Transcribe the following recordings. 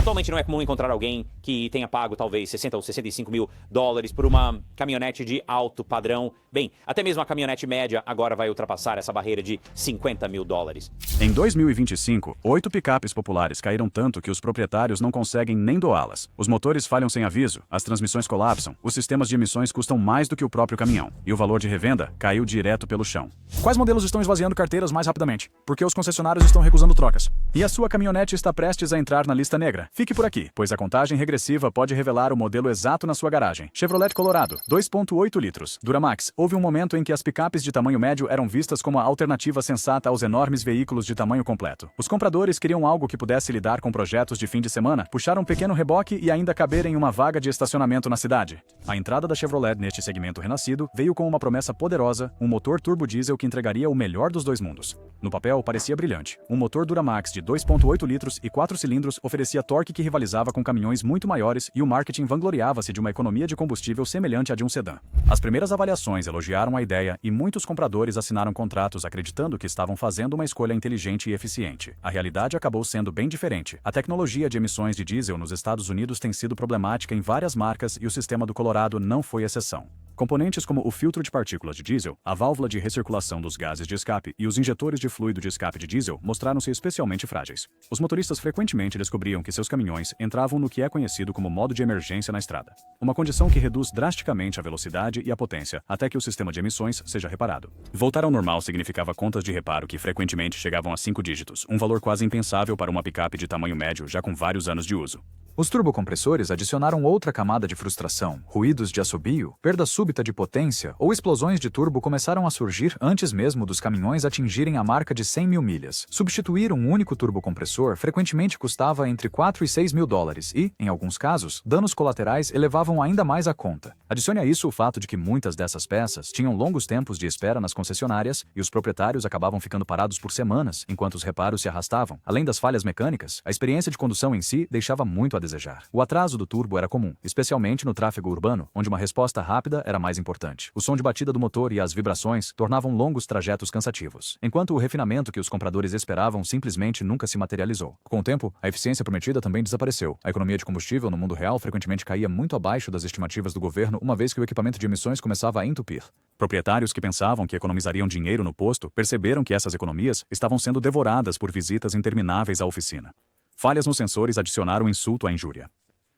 Atualmente não é comum encontrar alguém que tenha pago talvez 60 ou 65 mil dólares por uma caminhonete de alto padrão. Bem, até mesmo a caminhonete média agora vai ultrapassar essa barreira de 50 mil dólares. Em 2025, 8 picapes populares caíram tanto que os proprietários não conseguem nem doá-las. Os motores falham sem aviso, as transmissões colapsam, os sistemas de emissões custam mais do que o próprio caminhão, e o valor de revenda caiu direto pelo chão. Quais modelos estão esvaziando carteiras mais rapidamente? Porque os concessionários estão recusando trocas. E a sua caminhonete está prestes a entrar na lista negra. Fique por aqui, pois a contagem regressiva pode revelar o modelo exato na sua garagem. Chevrolet Colorado, 2.8 litros. Duramax. Houve um momento em que as picapes de tamanho médio eram vistas como a alternativa sensata aos enormes veículos de tamanho completo. Os compradores queriam algo que pudesse lidar com projetos de fim de semana, puxar um pequeno reboque e ainda caber em uma vaga de estacionamento na cidade. A entrada da Chevrolet neste segmento renascido veio com uma promessa poderosa, um motor turbo diesel que entregaria o melhor dos dois mundos. No papel, parecia brilhante. Um motor Duramax de 2.8 litros e 4 cilindros oferecia torque que rivalizava com caminhões muito maiores e o marketing vangloriava-se de uma economia de combustível semelhante à de um sedã. As primeiras avaliações elogiaram a ideia e muitos compradores assinaram contratos acreditando que estavam fazendo uma escolha inteligente e eficiente. A realidade acabou sendo bem diferente. A tecnologia de emissões de diesel nos Estados Unidos tem sido problemática em várias marcas e o sistema do Colorado não foi exceção. Componentes como o filtro de partículas de diesel, a válvula de recirculação dos gases de escape e os injetores de fluido de escape de diesel mostraram-se especialmente frágeis. Os motoristas frequentemente descobriam que seus caminhões entravam no que é conhecido como modo de emergência na estrada, uma condição que reduz drasticamente a velocidade e a potência até que o sistema de emissões seja reparado. Voltar ao normal significava contas de reparo que frequentemente chegavam a 5 dígitos, um valor quase impensável para uma picape de tamanho médio já com vários anos de uso. Os turbocompressores adicionaram outra camada de frustração. Ruídos de assobio, perda súbita de potência ou explosões de turbo começaram a surgir antes mesmo dos caminhões atingirem a marca de 100 mil milhas. Substituir um único turbocompressor frequentemente custava entre 4 e 6 mil dólares e, em alguns casos, danos colaterais elevavam ainda mais a conta. Adicione a isso o fato de que muitas dessas peças tinham longos tempos de espera nas concessionárias e os proprietários acabavam ficando parados por semanas enquanto os reparos se arrastavam. Além das falhas mecânicas, a experiência de condução em si deixava muito a desejar. O atraso do turbo era comum, especialmente no tráfego urbano, onde uma resposta rápida era mais importante. O som de batida do motor e as vibrações tornavam longos trajetos cansativos, enquanto o refinamento que os compradores esperavam simplesmente nunca se materializou. Com o tempo, a eficiência prometida também desapareceu. A economia de combustível no mundo real frequentemente caía muito abaixo das estimativas do governo, uma vez que o equipamento de emissões começava a entupir. Proprietários que pensavam que economizariam dinheiro no posto perceberam que essas economias estavam sendo devoradas por visitas intermináveis à oficina. Falhas nos sensores adicionaram insulto à injúria.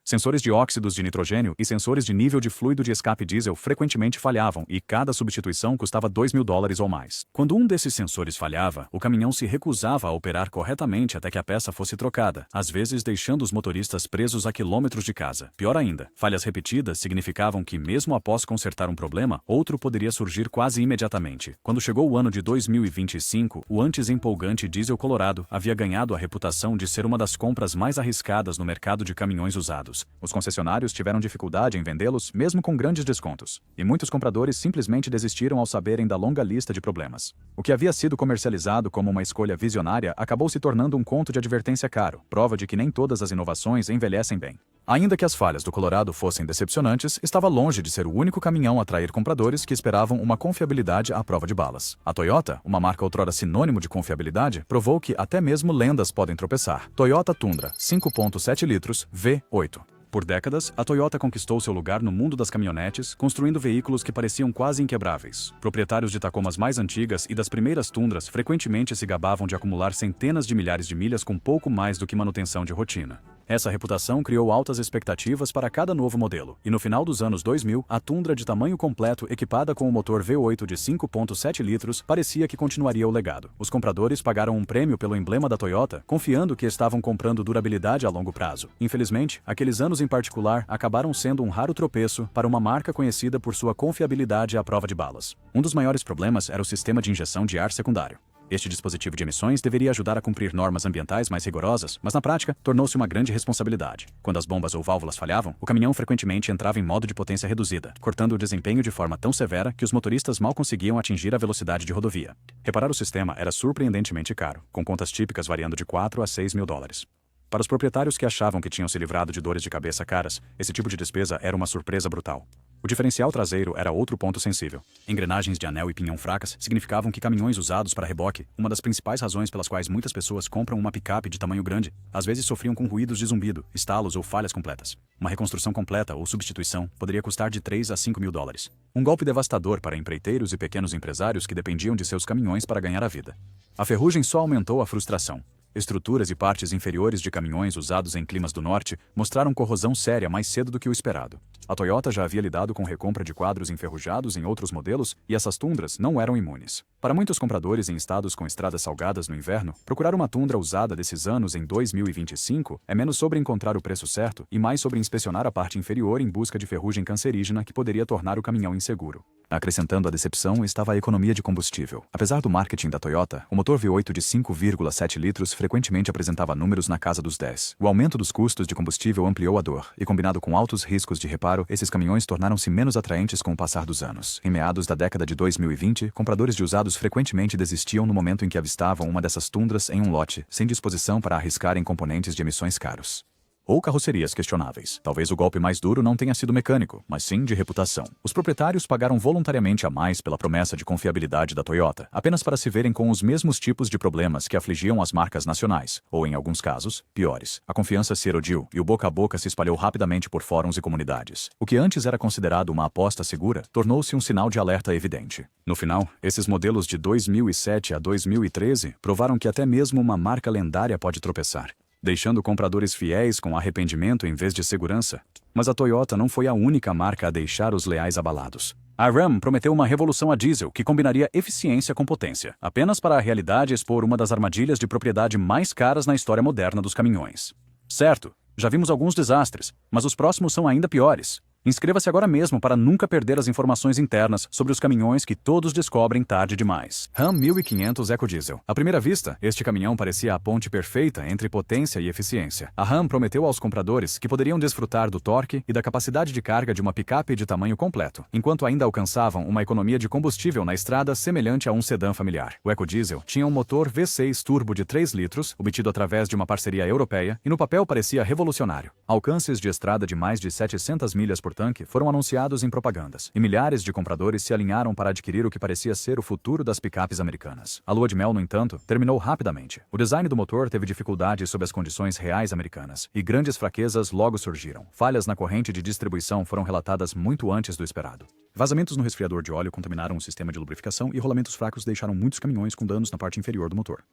Sensores de óxidos de nitrogênio e sensores de nível de fluido de escape diesel frequentemente falhavam e cada substituição custava 2 mil dólares ou mais. Quando um desses sensores falhava, o caminhão se recusava a operar corretamente até que a peça fosse trocada, às vezes deixando os motoristas presos a quilômetros de casa. Pior ainda, falhas repetidas significavam que, mesmo após consertar um problema, outro poderia surgir quase imediatamente. Quando chegou o ano de 2025, o antes empolgante diesel Colorado havia ganhado a reputação de ser uma das compras mais arriscadas no mercado de caminhões usados. Os concessionários tiveram dificuldade em vendê-los, mesmo com grandes descontos, e muitos compradores simplesmente desistiram ao saberem da longa lista de problemas. O que havia sido comercializado como uma escolha visionária acabou se tornando um conto de advertência caro, prova de que nem todas as inovações envelhecem bem. Ainda que as falhas do Colorado fossem decepcionantes, estava longe de ser o único caminhão a atrair compradores que esperavam uma confiabilidade à prova de balas. A Toyota, uma marca outrora sinônimo de confiabilidade, provou que até mesmo lendas podem tropeçar. Toyota Tundra, 5.7 litros, V8. Por décadas, a Toyota conquistou seu lugar no mundo das caminhonetes, construindo veículos que pareciam quase inquebráveis. Proprietários de Tacomas mais antigas e das primeiras Tundras frequentemente se gabavam de acumular centenas de milhares de milhas com pouco mais do que manutenção de rotina. Essa reputação criou altas expectativas para cada novo modelo, e no final dos anos 2000, a Tundra de tamanho completo equipada com o motor V8 de 5.7 litros parecia que continuaria o legado. Os compradores pagaram um prêmio pelo emblema da Toyota, confiando que estavam comprando durabilidade a longo prazo. Infelizmente, aqueles anos em particular acabaram sendo um raro tropeço para uma marca conhecida por sua confiabilidade à prova de balas. Um dos maiores problemas era o sistema de injeção de ar secundário. Este dispositivo de emissões deveria ajudar a cumprir normas ambientais mais rigorosas, mas na prática tornou-se uma grande responsabilidade. Quando as bombas ou válvulas falhavam, o caminhão frequentemente entrava em modo de potência reduzida, cortando o desempenho de forma tão severa que os motoristas mal conseguiam atingir a velocidade de rodovia. Reparar o sistema era surpreendentemente caro, com contas típicas variando de 4 a 6 mil dólares. Para os proprietários que achavam que tinham se livrado de dores de cabeça caras, esse tipo de despesa era uma surpresa brutal. O diferencial traseiro era outro ponto sensível. Engrenagens de anel e pinhão fracas significavam que caminhões usados para reboque, uma das principais razões pelas quais muitas pessoas compram uma picape de tamanho grande, às vezes sofriam com ruídos de zumbido, estalos ou falhas completas. Uma reconstrução completa ou substituição poderia custar de 3 a 5 mil dólares. Um golpe devastador para empreiteiros e pequenos empresários que dependiam de seus caminhões para ganhar a vida. A ferrugem só aumentou a frustração. Estruturas e partes inferiores de caminhões usados em climas do norte mostraram corrosão séria mais cedo do que o esperado. A Toyota já havia lidado com recompra de quadros enferrujados em outros modelos e essas Tundras não eram imunes. Para muitos compradores em estados com estradas salgadas no inverno, procurar uma Tundra usada desses anos em 2025 é menos sobre encontrar o preço certo e mais sobre inspecionar a parte inferior em busca de ferrugem cancerígena que poderia tornar o caminhão inseguro. Acrescentando a decepção estava a economia de combustível. Apesar do marketing da Toyota, o motor V8 de 5,7 litros frequentemente apresentava números na casa dos 10. O aumento dos custos de combustível ampliou a dor, e combinado com altos riscos de reparo, esses caminhões tornaram-se menos atraentes com o passar dos anos. Em meados da década de 2020, compradores de usados frequentemente desistiam no momento em que avistavam uma dessas Tundras em um lote, sem disposição para arriscar em componentes de emissões caros. Ou carrocerias questionáveis. Talvez o golpe mais duro não tenha sido mecânico, mas sim de reputação. Os proprietários pagaram voluntariamente a mais pela promessa de confiabilidade da Toyota, apenas para se verem com os mesmos tipos de problemas que afligiam as marcas nacionais, ou em alguns casos, piores. A confiança se erodiu e o boca a boca se espalhou rapidamente por fóruns e comunidades. O que antes era considerado uma aposta segura, tornou-se um sinal de alerta evidente. No final, esses modelos de 2007 a 2013 provaram que até mesmo uma marca lendária pode tropeçar, deixando compradores fiéis com arrependimento em vez de segurança. Mas a Toyota não foi a única marca a deixar os leais abalados. A Ram prometeu uma revolução a diesel que combinaria eficiência com potência, apenas para a realidade expor uma das armadilhas de propriedade mais caras na história moderna dos caminhões. Certo, já vimos alguns desastres, mas os próximos são ainda piores. Inscreva-se agora mesmo para nunca perder as informações internas sobre os caminhões que todos descobrem tarde demais. Ram 1500 EcoDiesel. À primeira vista, este caminhão parecia a ponte perfeita entre potência e eficiência. A Ram prometeu aos compradores que poderiam desfrutar do torque e da capacidade de carga de uma picape de tamanho completo, enquanto ainda alcançavam uma economia de combustível na estrada semelhante a um sedã familiar. O EcoDiesel tinha um motor V6 turbo de 3 litros, obtido através de uma parceria europeia, e no papel parecia revolucionário. Alcances de estrada de mais de 700 milhas por tanque foram anunciados em propagandas, e milhares de compradores se alinharam para adquirir o que parecia ser o futuro das picapes americanas. A lua de mel, no entanto, terminou rapidamente. O design do motor teve dificuldades sob as condições reais americanas, e grandes fraquezas logo surgiram. Falhas na corrente de distribuição foram relatadas muito antes do esperado. Vazamentos no resfriador de óleo contaminaram o sistema de lubrificação e rolamentos fracos deixaram muitos caminhões com danos na parte inferior do motor.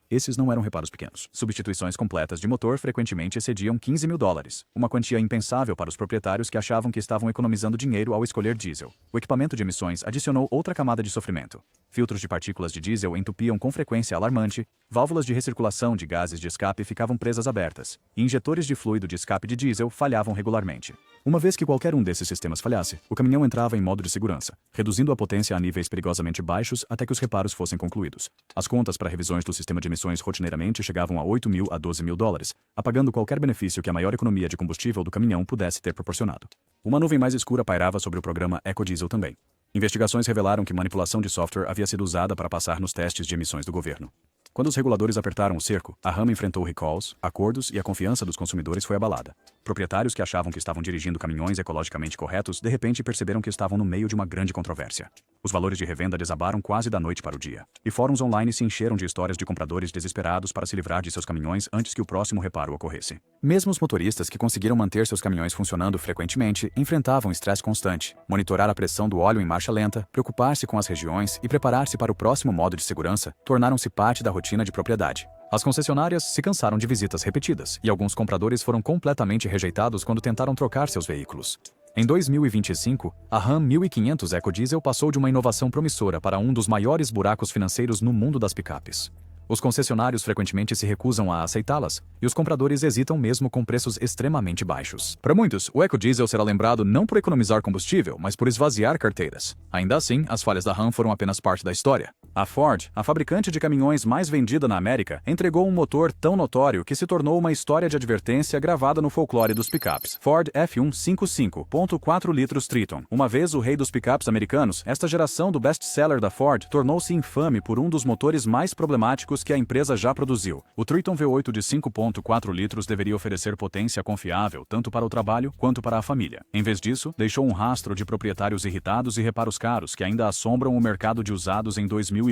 Esses não eram reparos pequenos. Substituições completas de motor frequentemente excediam 15 mil dólares, uma quantia impensável para os proprietários que achavam que estavam economizando dinheiro ao escolher diesel. O equipamento de emissões adicionou outra camada de sofrimento. Filtros de partículas de diesel entupiam com frequência alarmante, válvulas de recirculação de gases de escape ficavam presas abertas, e injetores de fluido de escape de diesel falhavam regularmente. Uma vez que qualquer um desses sistemas falhasse, o caminhão entrava em modo de segurança, reduzindo a potência a níveis perigosamente baixos até que os reparos fossem concluídos. As contas para revisões do sistema de emissões rotineiramente chegavam a 8 mil a 12 mil dólares, apagando qualquer benefício que a maior economia de combustível do caminhão pudesse ter proporcionado. Uma nuvem mais escura pairava sobre o programa EcoDiesel também. Investigações revelaram que manipulação de software havia sido usada para passar nos testes de emissões do governo. Quando os reguladores apertaram o cerco, a Ram enfrentou recalls, acordos e a confiança dos consumidores foi abalada. Proprietários que achavam que estavam dirigindo caminhões ecologicamente corretos, de repente perceberam que estavam no meio de uma grande controvérsia. Os valores de revenda desabaram quase da noite para o dia. E fóruns online se encheram de histórias de compradores desesperados para se livrar de seus caminhões antes que o próximo reparo ocorresse. Mesmo os motoristas que conseguiram manter seus caminhões funcionando frequentemente enfrentavam estresse constante, monitorar a pressão do óleo em marcha lenta, preocupar-se com as regiões e preparar-se para o próximo modo de segurança tornaram-se parte da rotina de propriedade. As concessionárias se cansaram de visitas repetidas e alguns compradores foram completamente rejeitados quando tentaram trocar seus veículos. Em 2025, a Ram 1500 EcoDiesel passou de uma inovação promissora para um dos maiores buracos financeiros no mundo das picapes. Os concessionários frequentemente se recusam a aceitá-las, e os compradores hesitam mesmo com preços extremamente baixos. Para muitos, o EcoDiesel será lembrado não por economizar combustível, mas por esvaziar carteiras. Ainda assim, as falhas da Ram foram apenas parte da história. A Ford, a fabricante de caminhões mais vendida na América, entregou um motor tão notório que se tornou uma história de advertência gravada no folclore dos picapes. Ford F155, 4 litros Triton. Uma vez o rei dos picapes americanos, esta geração do best-seller da Ford tornou-se infame por um dos motores mais problemáticos que a empresa já produziu. O Triton V8 de 5.4 litros deveria oferecer potência confiável tanto para o trabalho quanto para a família. Em vez disso, deixou um rastro de proprietários irritados e reparos caros que ainda assombram o mercado de usados em 2025.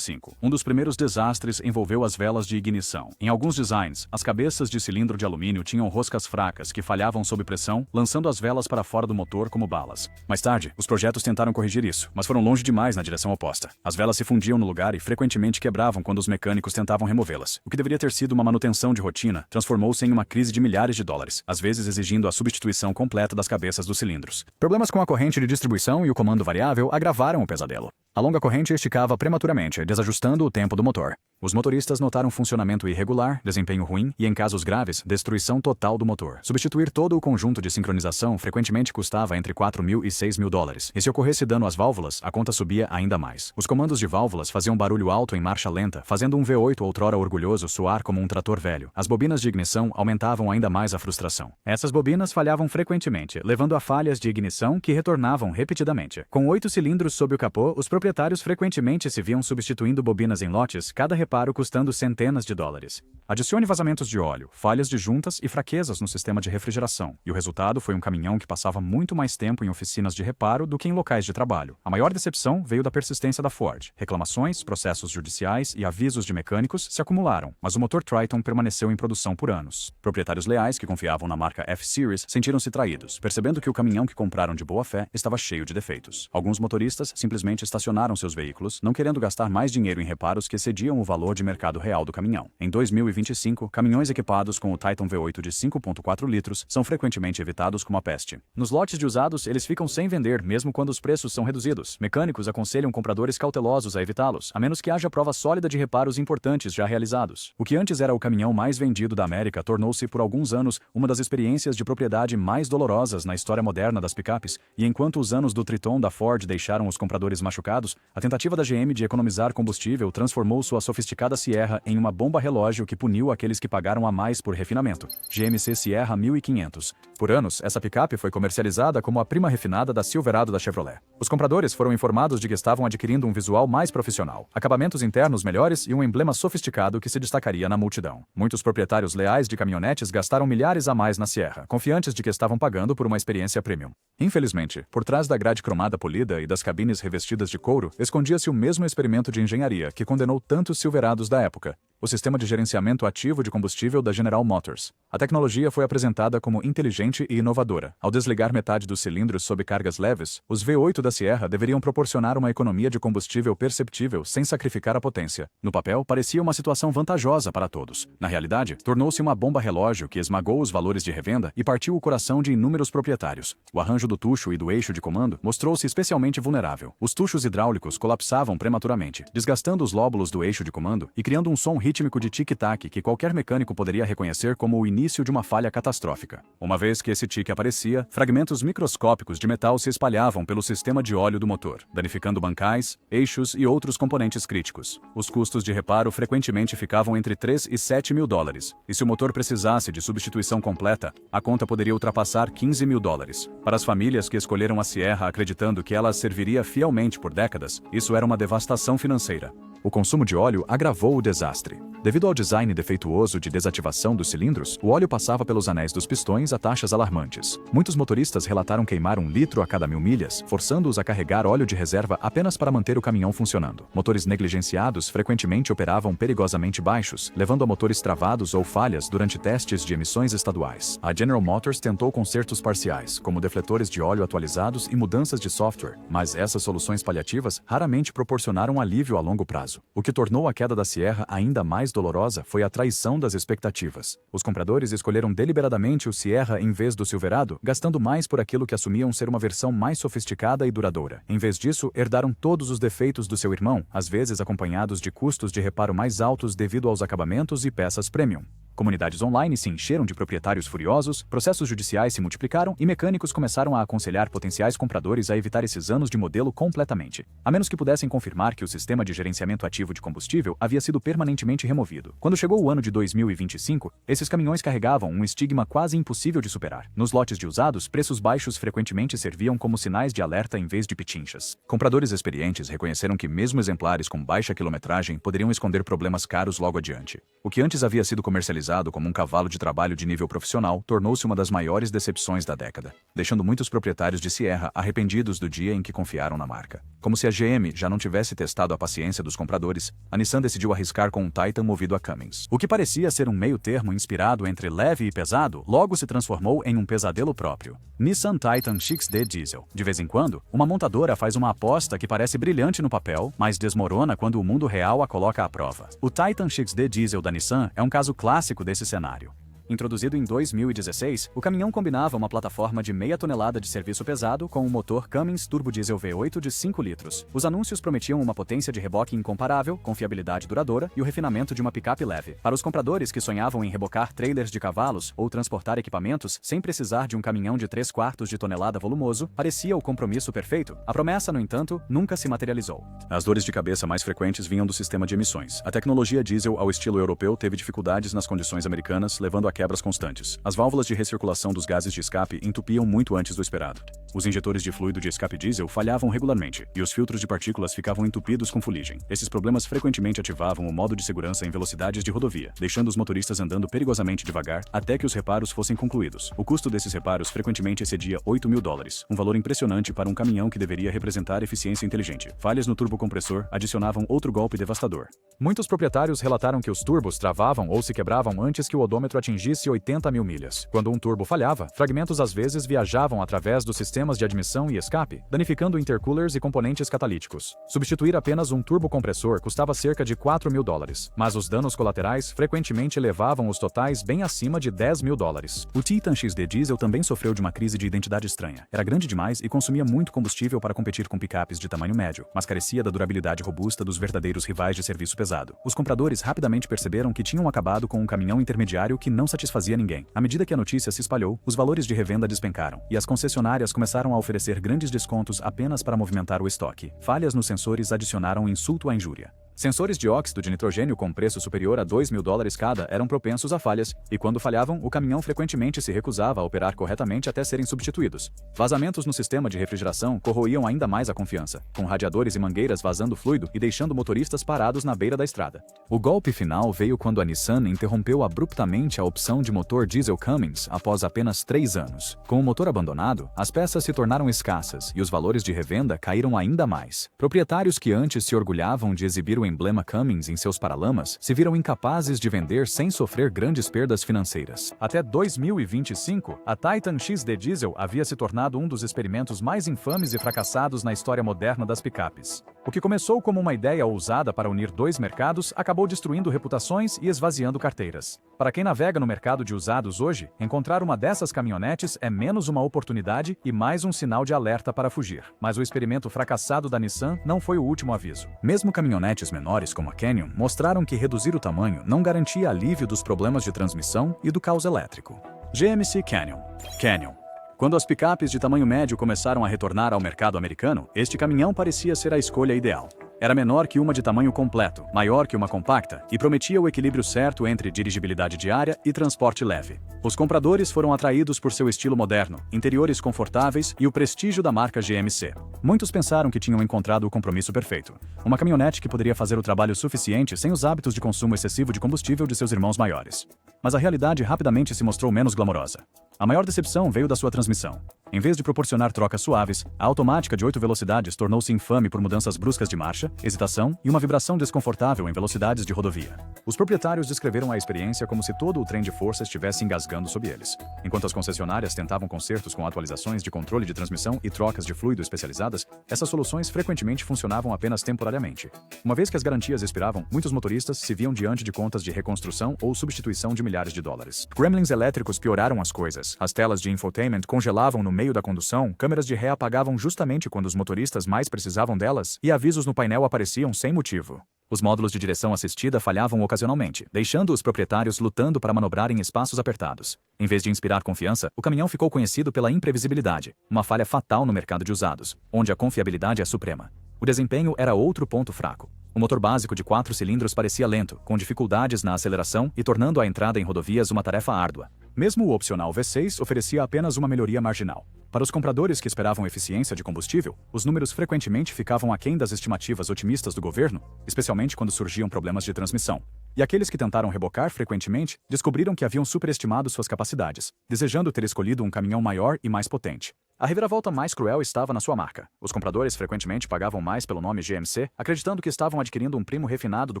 Um dos primeiros desastres envolveu as velas de ignição. Em alguns designs, as cabeças de cilindro de alumínio tinham roscas fracas que falhavam sob pressão, lançando as velas para fora do motor como balas. Mais tarde, os projetos tentaram corrigir isso, mas foram longe demais na direção oposta. As velas se fundiam no lugar e frequentemente quebravam quando os mecânicos tentavam removê-las. O que deveria ter sido uma manutenção de rotina transformou-se em uma crise de milhares de dólares, às vezes exigindo a substituição completa das cabeças dos cilindros. Problemas com a corrente de distribuição e o comando variável agravaram o pesadelo. A longa corrente esticava prematuramente, desajustando o tempo do motor. Os motoristas notaram funcionamento irregular, desempenho ruim e, em casos graves, destruição total do motor. Substituir todo o conjunto de sincronização frequentemente custava entre 4 mil e 6 mil dólares. E se ocorresse dano às válvulas, a conta subia ainda mais. Os comandos de válvulas faziam barulho alto em marcha lenta, fazendo um V8 outrora orgulhoso soar como um trator velho. As bobinas de ignição aumentavam ainda mais a frustração. Essas bobinas falhavam frequentemente, levando a falhas de ignição que retornavam repetidamente. Com 8 cilindros sob o capô, os proprietários frequentemente se viam substituindo bobinas em lotes, cada reparo custando centenas de dólares. Adicione vazamentos de óleo, falhas de juntas e fraquezas no sistema de refrigeração, e o resultado foi um caminhão que passava muito mais tempo em oficinas de reparo do que em locais de trabalho. A maior decepção veio da persistência da Ford. Reclamações, processos judiciais e avisos de mecânicos se acumularam, mas o motor Triton permaneceu em produção por anos. Proprietários leais que confiavam na marca F-Series sentiram-se traídos, percebendo que o caminhão que compraram de boa fé estava cheio de defeitos. Alguns motoristas simplesmente estacionaram seus veículos, não querendo gastar mais dinheiro em reparos que excediam o valor de mercado real do caminhão. Em 2025, caminhões equipados com o Titan V8 de 5.4 litros são frequentemente evitados como a peste. Nos lotes de usados, eles ficam sem vender, mesmo quando os preços são reduzidos. Mecânicos aconselham compradores cautelosos a evitá-los, a menos que haja prova sólida de reparos importantes já realizados. O que antes era o caminhão mais vendido da América tornou-se, por alguns anos, uma das experiências de propriedade mais dolorosas na história moderna das picapes, e enquanto os anos do Triton da Ford deixaram os compradores machucados, a tentativa da GM de economizar combustível transformou sua sofisticada Sierra em uma bomba-relógio que puniu aqueles que pagaram a mais por refinamento. GMC Sierra 1500. Por anos, essa picape foi comercializada como a prima refinada da Silverado da Chevrolet. Os compradores foram informados de que estavam adquirindo um visual mais profissional, acabamentos internos melhores e um emblema sofisticado que se destacaria na multidão. Muitos proprietários leais de caminhonetes gastaram milhares a mais na Sierra, confiantes de que estavam pagando por uma experiência premium. Infelizmente, por trás da grade cromada polida e das cabines revestidas de couro, escondia-se o mesmo experimento de engenharia que condenou tantos Silverados da época: o sistema de gerenciamento ativo de combustível da General Motors. A tecnologia foi apresentada como inteligente e inovadora. Ao desligar metade dos cilindros sob cargas leves, os V8 da Sierra deveriam proporcionar uma economia de combustível perceptível sem sacrificar a potência. No papel, parecia uma situação vantajosa para todos. Na realidade, tornou-se uma bomba-relógio que esmagou os valores de revenda e partiu o coração de inúmeros proprietários. O arranjo do tucho e do eixo de comando mostrou-se especialmente vulnerável. Os tuchos hidráulicos colapsavam prematuramente, desgastando os lóbulos do eixo de comando e criando um som rítmico de tic-tac que qualquer mecânico poderia reconhecer como o início de uma falha catastrófica. Uma vez que esse tic aparecia, fragmentos microscópicos de metal se espalhavam pelo sistema de óleo do motor, danificando bancais, eixos e outros componentes críticos. Os custos de reparo frequentemente ficavam entre 3 e 7 mil dólares, e se o motor precisasse de substituição completa, a conta poderia ultrapassar 15 mil dólares. Para as famílias que escolheram a Sierra acreditando que ela serviria fielmente por décadas, isso era uma devastação financeira. O consumo de óleo agravou o desastre. Devido ao design defeituoso de desativação dos cilindros, o óleo passava pelos anéis dos pistões a taxas alarmantes. Muitos motoristas relataram queimar 1 litro a cada 1000 milhas, forçando-os a carregar óleo de reserva apenas para manter o caminhão funcionando. Motores negligenciados frequentemente operavam perigosamente baixos, levando a motores travados ou falhas durante testes de emissões estaduais. A General Motors tentou consertos parciais, como defletores de óleo atualizados e mudanças de software, mas essas soluções paliativas raramente proporcionaram alívio a longo prazo. O que tornou a queda da Sierra ainda mais dolorosa foi a traição das expectativas. Os compradores escolheram deliberadamente o Sierra em vez do Silverado, gastando mais por aquilo que assumiam ser uma versão mais sofisticada e duradoura. Em vez disso, herdaram todos os defeitos do seu irmão, às vezes acompanhados de custos de reparo mais altos devido aos acabamentos e peças premium. Comunidades online se encheram de proprietários furiosos, processos judiciais se multiplicaram e mecânicos começaram a aconselhar potenciais compradores a evitar esses anos de modelo completamente, a menos que pudessem confirmar que o sistema de gerenciamento ativo de combustível havia sido permanentemente removido. Quando chegou o ano de 2025, esses caminhões carregavam um estigma quase impossível de superar. Nos lotes de usados, preços baixos frequentemente serviam como sinais de alerta em vez de pichinchas. Compradores experientes reconheceram que mesmo exemplares com baixa quilometragem poderiam esconder problemas caros logo adiante. O que antes havia sido comercializado como um cavalo de trabalho de nível profissional tornou-se uma das maiores decepções da década, deixando muitos proprietários de Sierra arrependidos do dia em que confiaram na marca. Como se a GM já não tivesse testado a paciência dos compradores, a Nissan decidiu arriscar com um Titan movido a Cummins. O que parecia ser um meio-termo inspirado entre leve e pesado, logo se transformou em um pesadelo próprio. Nissan Titan XD Diesel. De vez em quando, uma montadora faz uma aposta que parece brilhante no papel, mas desmorona quando o mundo real a coloca à prova. O Titan XD Diesel da Nissan é um caso clássico desse cenário. Introduzido em 2016, o caminhão combinava uma plataforma de meia tonelada de serviço pesado com um motor Cummins Turbo Diesel V8 de 5 litros. Os anúncios prometiam uma potência de reboque incomparável, confiabilidade duradoura e o refinamento de uma picape leve. Para os compradores que sonhavam em rebocar trailers de cavalos ou transportar equipamentos sem precisar de um caminhão de 3/4 de tonelada volumoso, parecia o compromisso perfeito. A promessa, no entanto, nunca se materializou. As dores de cabeça mais frequentes vinham do sistema de emissões. A tecnologia diesel ao estilo europeu teve dificuldades nas condições americanas, levando a quebras constantes. As válvulas de recirculação dos gases de escape entupiam muito antes do esperado. Os injetores de fluido de escape diesel falhavam regularmente, e os filtros de partículas ficavam entupidos com fuligem. Esses problemas frequentemente ativavam o modo de segurança em velocidades de rodovia, deixando os motoristas andando perigosamente devagar até que os reparos fossem concluídos. O custo desses reparos frequentemente excedia $8.000, um valor impressionante para um caminhão que deveria representar eficiência inteligente. Falhas no turbocompressor adicionavam outro golpe devastador. Muitos proprietários relataram que os turbos travavam ou se quebravam antes que o odômetro atingisse 80.000 milhas. Quando um turbo falhava, fragmentos às vezes viajavam através dos sistemas de admissão e escape, danificando intercoolers e componentes catalíticos. Substituir apenas um turbocompressor custava cerca de $4.000, mas os danos colaterais frequentemente levavam os totais bem acima de $10.000. O Titan XD Diesel também sofreu de uma crise de identidade estranha. Era grande demais e consumia muito combustível para competir com picapes de tamanho médio, mas carecia da durabilidade robusta dos verdadeiros rivais de serviço pesado. Os compradores rapidamente perceberam que tinham acabado com um caminhão intermediário que não satisfazia ninguém. À medida que a notícia se espalhou, os valores de revenda despencaram, e as concessionárias começaram a oferecer grandes descontos apenas para movimentar o estoque. Falhas nos sensores adicionaram insulto à injúria. Sensores de óxido de nitrogênio com preço superior a $2.000 cada eram propensos a falhas, e quando falhavam, o caminhão frequentemente se recusava a operar corretamente até serem substituídos. Vazamentos no sistema de refrigeração corroíam ainda mais a confiança, com radiadores e mangueiras vazando fluido e deixando motoristas parados na beira da estrada. O golpe final veio quando a Nissan interrompeu abruptamente a opção de motor diesel Cummins após apenas 3 anos. Com o motor abandonado, as peças se tornaram escassas e os valores de revenda caíram ainda mais. Proprietários que antes se orgulhavam de exibir o emblema Cummins em seus paralamas se viram incapazes de vender sem sofrer grandes perdas financeiras. Até 2025, a Titan XD Diesel havia se tornado um dos experimentos mais infames e fracassados na história moderna das picapes. O que começou como uma ideia ousada para unir dois mercados acabou destruindo reputações e esvaziando carteiras. Para quem navega no mercado de usados hoje, encontrar uma dessas caminhonetes é menos uma oportunidade e mais um sinal de alerta para fugir. Mas o experimento fracassado da Nissan não foi o último aviso. Mesmo caminhonetes menores como a Canyon mostraram que reduzir o tamanho não garantia alívio dos problemas de transmissão e do caos elétrico. GMC Canyon. Quando as picapes de tamanho médio começaram a retornar ao mercado americano, este caminhão parecia ser a escolha ideal. Era menor que uma de tamanho completo, maior que uma compacta e prometia o equilíbrio certo entre dirigibilidade diária e transporte leve. Os compradores foram atraídos por seu estilo moderno, interiores confortáveis e o prestígio da marca GMC. Muitos pensaram que tinham encontrado o compromisso perfeito. Uma caminhonete que poderia fazer o trabalho suficiente sem os hábitos de consumo excessivo de combustível de seus irmãos maiores. Mas a realidade rapidamente se mostrou menos glamourosa. A maior decepção veio da sua transmissão. Em vez de proporcionar trocas suaves, a automática de 8 velocidades tornou-se infame por mudanças bruscas de marcha, hesitação e uma vibração desconfortável em velocidades de rodovia. Os proprietários descreveram a experiência como se todo o trem de força estivesse engasgando sob eles. Enquanto as concessionárias tentavam consertos com atualizações de controle de transmissão e trocas de fluido especializadas, essas soluções frequentemente funcionavam apenas temporariamente. Uma vez que as garantias expiravam, muitos motoristas se viam diante de contas de reconstrução ou substituição de milhares de dólares. Gremlins elétricos pioraram as coisas. As telas de infotainment congelavam no meio da condução, câmeras de ré apagavam justamente quando os motoristas mais precisavam delas, e avisos no painel apareciam sem motivo. Os módulos de direção assistida falhavam ocasionalmente, deixando os proprietários lutando para manobrar em espaços apertados. Em vez de inspirar confiança, o caminhão ficou conhecido pela imprevisibilidade, uma falha fatal no mercado de usados, onde a confiabilidade é suprema. O desempenho era outro ponto fraco. O motor básico de 4 cilindros parecia lento, com dificuldades na aceleração e tornando a entrada em rodovias uma tarefa árdua. Mesmo o opcional V6 oferecia apenas uma melhoria marginal. Para os compradores que esperavam eficiência de combustível, os números frequentemente ficavam aquém das estimativas otimistas do governo, especialmente quando surgiam problemas de transmissão. E aqueles que tentaram rebocar frequentemente descobriram que haviam superestimado suas capacidades, desejando ter escolhido um caminhão maior e mais potente. A reviravolta mais cruel estava na sua marca. Os compradores frequentemente pagavam mais pelo nome GMC, acreditando que estavam adquirindo um primo refinado do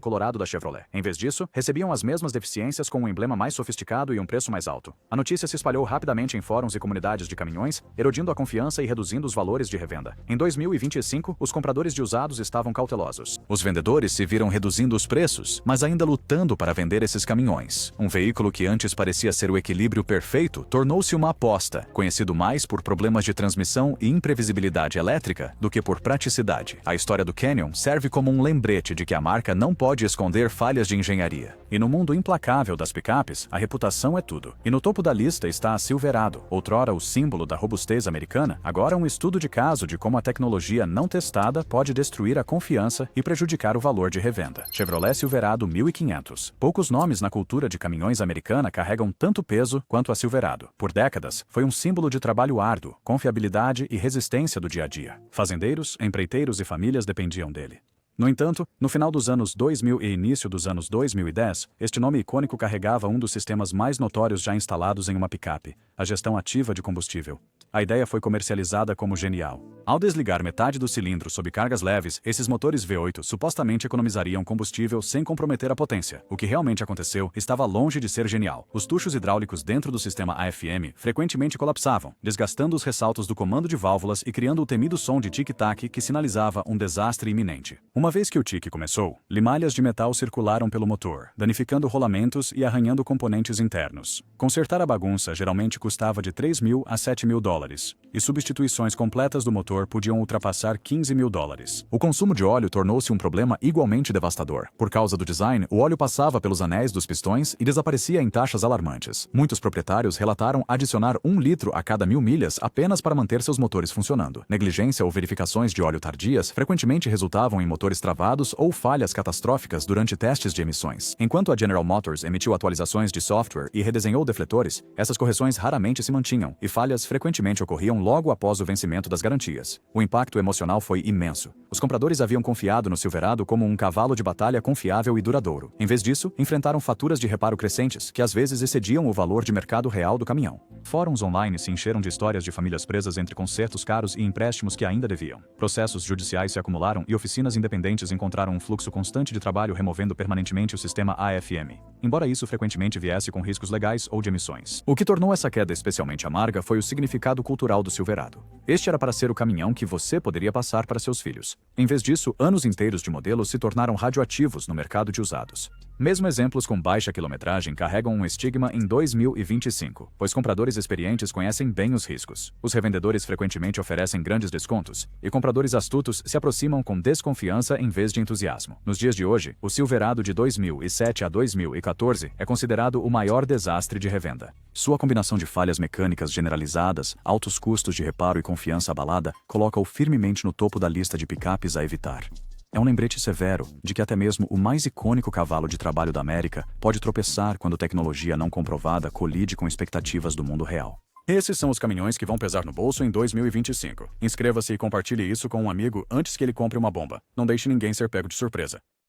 Colorado da Chevrolet. Em vez disso, recebiam as mesmas deficiências com um emblema mais sofisticado e um preço mais alto. A notícia se espalhou rapidamente em fóruns e comunidades de caminhões, erodindo a confiança e reduzindo os valores de revenda. Em 2025, os compradores de usados estavam cautelosos. Os vendedores se viram reduzindo os preços, mas ainda lutando para vender esses caminhões. Um veículo que antes parecia ser o equilíbrio perfeito, tornou-se uma aposta, conhecido mais por problemas de transmissão e imprevisibilidade elétrica do que por praticidade. A história do Canyon serve como um lembrete de que a marca não pode esconder falhas de engenharia. E no mundo implacável das picapes, a reputação é tudo. E no topo da lista está a Silverado, outrora o símbolo da robustez americana, agora um estudo de caso de como a tecnologia não testada pode destruir a confiança e prejudicar o valor de revenda. Chevrolet Silverado 1500. Poucos nomes na cultura de caminhões americana carregam tanto peso quanto a Silverado. Por décadas, foi um símbolo de trabalho árduo, confiabilidade e resistência do dia a dia. Fazendeiros, empreiteiros e famílias dependiam dele. No entanto, no final dos anos 2000 e início dos anos 2010, este nome icônico carregava um dos sistemas mais notórios já instalados em uma picape, a gestão ativa de combustível. A ideia foi comercializada como genial. Ao desligar metade do cilindro sob cargas leves, esses motores V8 supostamente economizariam combustível sem comprometer a potência. O que realmente aconteceu estava longe de ser genial. Os tuchos hidráulicos dentro do sistema AFM frequentemente colapsavam, desgastando os ressaltos do comando de válvulas e criando o temido som de tic-tac que sinalizava um desastre iminente. Uma vez que o tique começou, limalhas de metal circularam pelo motor, danificando rolamentos e arranhando componentes internos. Consertar a bagunça geralmente custava de $3.000 a $7.000. E substituições completas do motor podiam ultrapassar $15.000. O consumo de óleo tornou-se um problema igualmente devastador. Por causa do design, o óleo passava pelos anéis dos pistões e desaparecia em taxas alarmantes. Muitos proprietários relataram adicionar 1 litro a cada 1000 milhas apenas para manter seus motores funcionando. Negligência ou verificações de óleo tardias frequentemente resultavam em motores travados ou falhas catastróficas durante testes de emissões. Enquanto a General Motors emitiu atualizações de software e redesenhou defletores, essas correções raramente se mantinham e falhas frequentemente ocorriam logo após o vencimento das garantias. O impacto emocional foi imenso. Os compradores haviam confiado no Silverado como um cavalo de batalha confiável e duradouro. Em vez disso, enfrentaram faturas de reparo crescentes, que às vezes excediam o valor de mercado real do caminhão. Fóruns online se encheram de histórias de famílias presas entre consertos caros e empréstimos que ainda deviam. Processos judiciais se acumularam e oficinas independentes encontraram um fluxo constante de trabalho removendo permanentemente o sistema AFM, embora isso frequentemente viesse com riscos legais ou de emissões. O que tornou essa queda especialmente amarga foi o significado cultural do Silverado. Este era para ser o caminhão que você poderia passar para seus filhos. Em vez disso, anos inteiros de modelos se tornaram radioativos no mercado de usados. Mesmo exemplos com baixa quilometragem carregam um estigma em 2025, pois compradores experientes conhecem bem os riscos. Os revendedores frequentemente oferecem grandes descontos, e compradores astutos se aproximam com desconfiança em vez de entusiasmo. Nos dias de hoje, o Silverado de 2007 a 2014 é considerado o maior desastre de revenda. Sua combinação de falhas mecânicas generalizadas, altos custos de reparo e confiança abalada coloca-o firmemente no topo da lista de picapes a evitar. É um lembrete severo de que até mesmo o mais icônico cavalo de trabalho da América pode tropeçar quando tecnologia não comprovada colide com expectativas do mundo real. Esses são os caminhões que vão pesar no bolso em 2025. Inscreva-se e compartilhe isso com um amigo antes que ele compre uma bomba. Não deixe ninguém ser pego de surpresa.